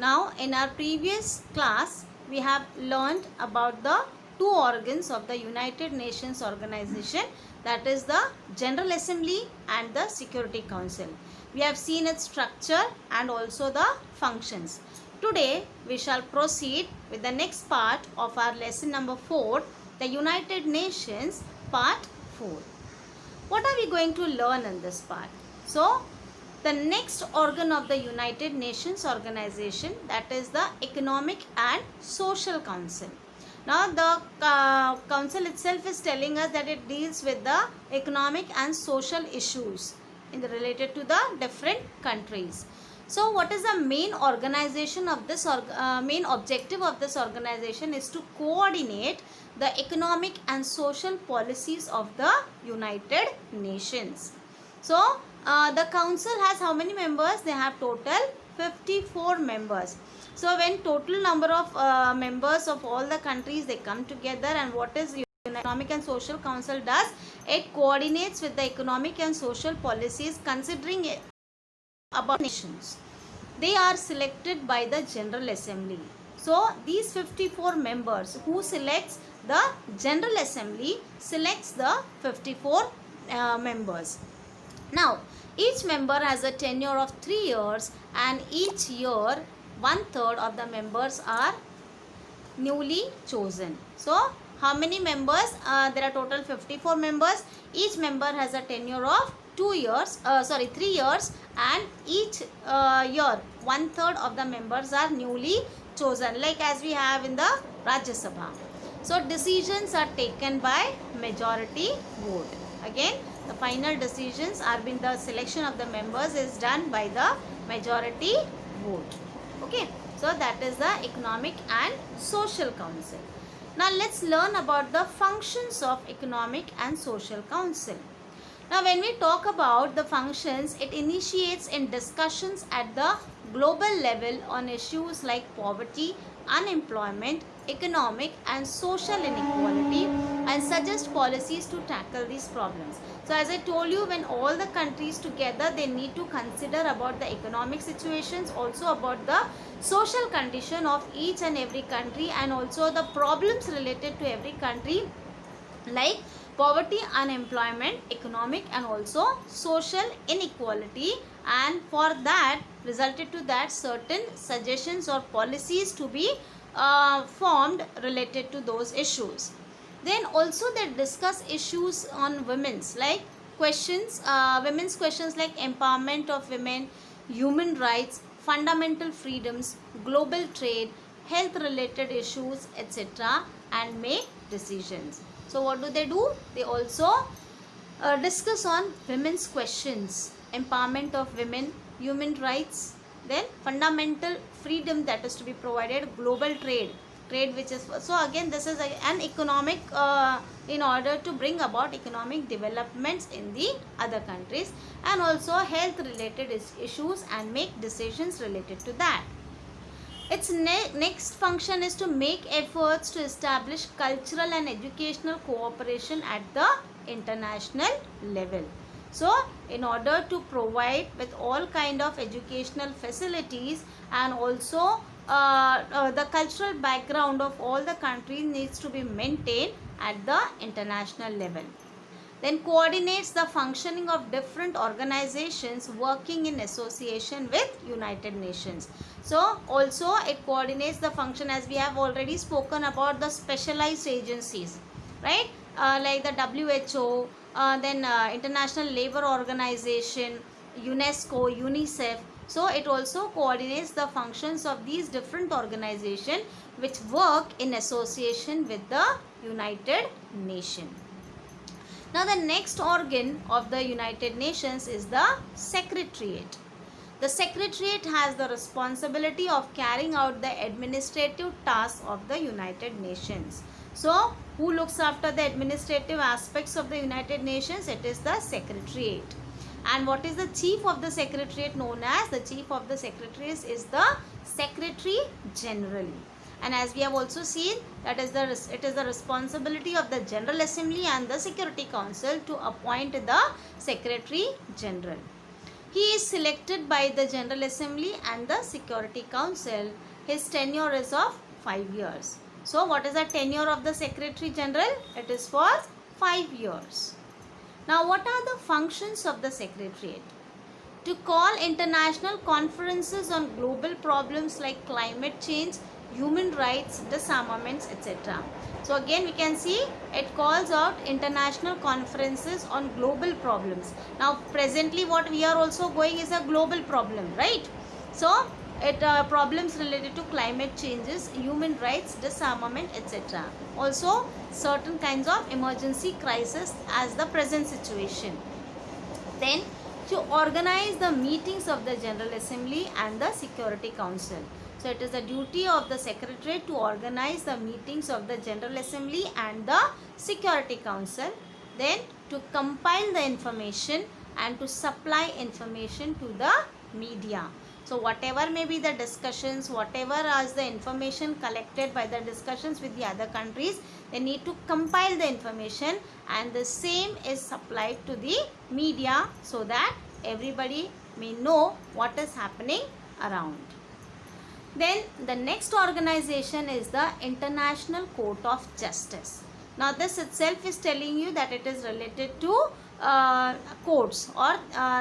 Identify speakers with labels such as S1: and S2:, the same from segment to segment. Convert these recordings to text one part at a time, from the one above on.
S1: Now, in our previous class, we have learned about the two organs of the United Nations Organization, that is the General Assembly and the Security Council. We have seen its structure and also the functions. Today, we shall proceed with the next part of our lesson number 4, the United Nations part 4. What are we going to learn in this part? So, the next organ of the United Nations Organization, that is the Economic and Social Council. Now the council itself is telling us that it deals with the economic and social issues related to the different countries. So what is the main organization of this main objective of this organization is to coordinate the economic and social policies of the United Nations. So the council has how many members? They have total 54 members. So when total number of members of all the countries, they come together, and what is Economic and Social Council does? It coordinates with the economic and social policies considering about nations. They are selected by the General Assembly. So these 54 members who selects the General Assembly selects the 54 members. Now, each member has a tenure of 3 years, and each year 1/3 of the members are newly chosen. So, how many members? There are total 54 members. Each member has a tenure of 3 years, and each year 1/3 of the members are newly chosen, like as we have in the Rajya Sabha. So, decisions are taken by majority vote. Again, the final decisions are being the selection of the members is done by the majority vote. Okay, so that is the Economic and Social Council. Now let's learn about the functions of Economic and Social Council. Now when we talk about the functions, it initiates in discussions at the global level on issues like poverty, unemployment, economic and social inequality, and suggest policies to tackle these problems. So as I told you, when all the countries together, they need to consider about the economic situations, also about the social condition of each and every country, and also the problems related to every country like poverty, unemployment, economic and also social inequality, and for that resulted to that certain suggestions or policies to be formed related to those issues. Then also they discuss issues on women's like questions, women's questions like empowerment of women, human rights, fundamental freedoms, global trade, health related issues, etc., and make decisions. So what do? They also discuss on women's questions, empowerment of women, human rights, then fundamental freedom that is to be provided, global trade which is, so again this is an economic in order to bring about economic developments in the other countries, and also health related issues and make decisions related to that. Its next function is to make efforts to establish cultural and educational cooperation at the international level. So, in order to provide with all kind of educational facilities, and also the cultural background of all the countries needs to be maintained at the international level. Then coordinates the functioning of different organizations working in association with United Nations. So also it coordinates the function, as we have already spoken about the specialized agencies, right? Like the WHO, then International Labour Organization, UNESCO, UNICEF. So it also coordinates the functions of these different organizations which work in association with the United Nations. Now the next organ of the United Nations is the Secretariat. The Secretariat has the responsibility of carrying out the administrative tasks of the United Nations. So who looks after the administrative aspects of the United Nations? It is the Secretariat. And what is the chief of the Secretariat known as? The chief of the Secretariat is the Secretary General. And as we have also seen, that is it is the responsibility of the General Assembly and the Security Council to appoint the Secretary General. He is selected by the General Assembly and the Security Council. His tenure is of 5 years. So what is the tenure of the Secretary General? It is for 5 years. Now what are the functions of the Secretariat? To call international conferences on global problems like climate change, human rights, disarmaments, etc. So again we can see it calls out international conferences on global problems. Now presently what we are also going is a global problem, right? So it problems related to climate changes, human rights, disarmament, etc. Also certain kinds of emergency crisis as the present situation. Then to organize the meetings of the General Assembly and the Security Council. So it is the duty of the Secretary to organize the meetings of the General Assembly and the Security Council. Then to compile the information and to supply information to the media. So whatever may be the discussions, whatever is the information collected by the discussions with the other countries, they need to compile the information and the same is supplied to the media so that everybody may know what is happening around. Then the next organization is the International Court of Justice. Now this itself is telling you that it is related to courts or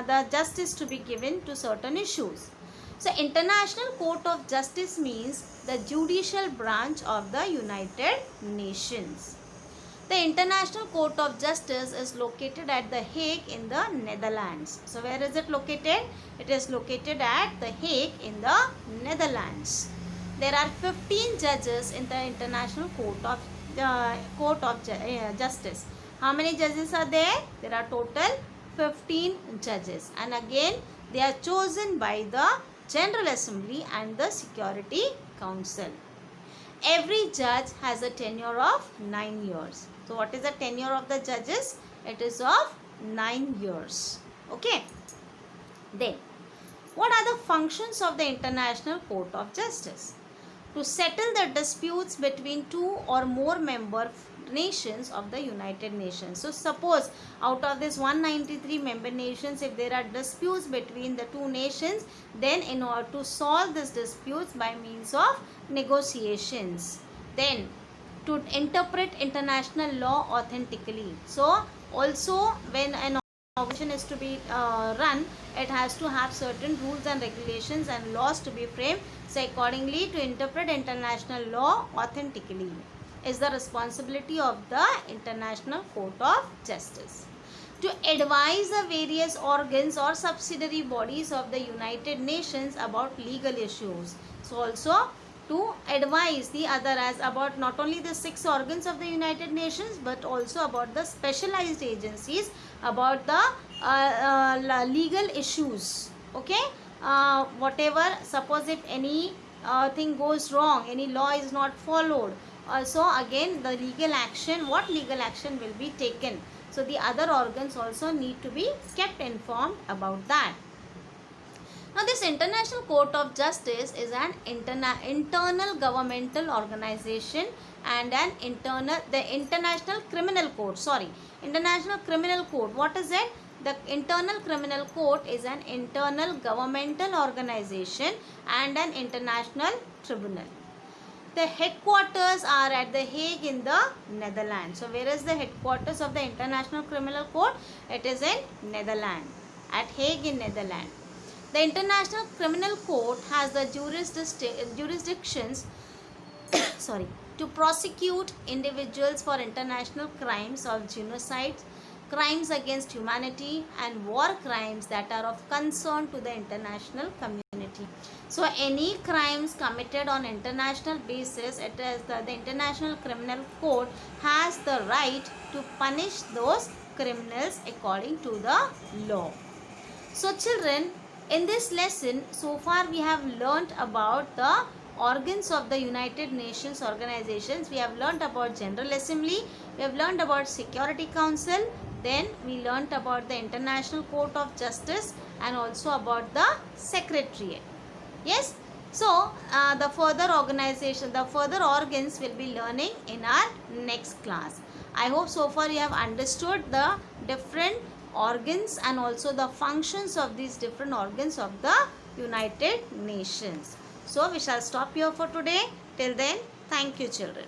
S1: the justice to be given to certain issues. So International Court of Justice means the judicial branch of the United Nations. The International Court of Justice is located at The Hague in the Netherlands. So where is it located? It is located at The Hague in the Netherlands. There are 15 judges in the International Court of Justice. How many judges are there? There are total 15 judges, and again they are chosen by the General Assembly and the Security Council. Every judge has a tenure of 9 years. So what is the tenure of the judges? It is of 9 years. Okay. Then, what are the functions of the International Court of Justice? To settle the disputes between two or more member nations of the United Nations. So suppose out of this 193 member nations, if there are disputes between the two nations, then in order to solve these disputes by means of negotiations. Then to interpret international law authentically. So also when an organization is to be run, it has to have certain rules and regulations and laws to be framed. So accordingly, to interpret international law authentically is the responsibility of the International Court of Justice. To advise the various organs or subsidiary bodies of the United Nations about legal issues. So also to advise the other as about not only the 6 organs of the United Nations but also about the specialized agencies about the legal issues. Okay, whatever, suppose if any thing goes wrong, any law is not followed, so again the legal action, what legal action will be taken. So the other organs also need to be kept informed about that. Now this International Court of Justice is an internal governmental organization and an International Criminal Court. International Criminal Court. What is it? The Internal Criminal Court is an internal governmental organization and an international tribunal. The headquarters are at The Hague in the Netherlands. So where is the headquarters of the International Criminal Court? It is in Netherlands, at Hague in Netherlands. The International Criminal Court has the jurisdictions to prosecute individuals for international crimes of genocide, crimes against humanity and war crimes that are of concern to the international community. So any crimes committed on international basis, it is the International Criminal Court has the right to punish those criminals according to the law. So children, in this lesson, so far we have learnt about the organs of the United Nations organizations. We have learnt about General Assembly, we have learnt about Security Council, then we learnt about the International Court of Justice and also about the Secretariat. Yes, so the further organs will be learning in our next class. I hope so far you have understood the different organs and also the functions of these different organs of the United Nations. So we shall stop here for today. Till then, thank you children.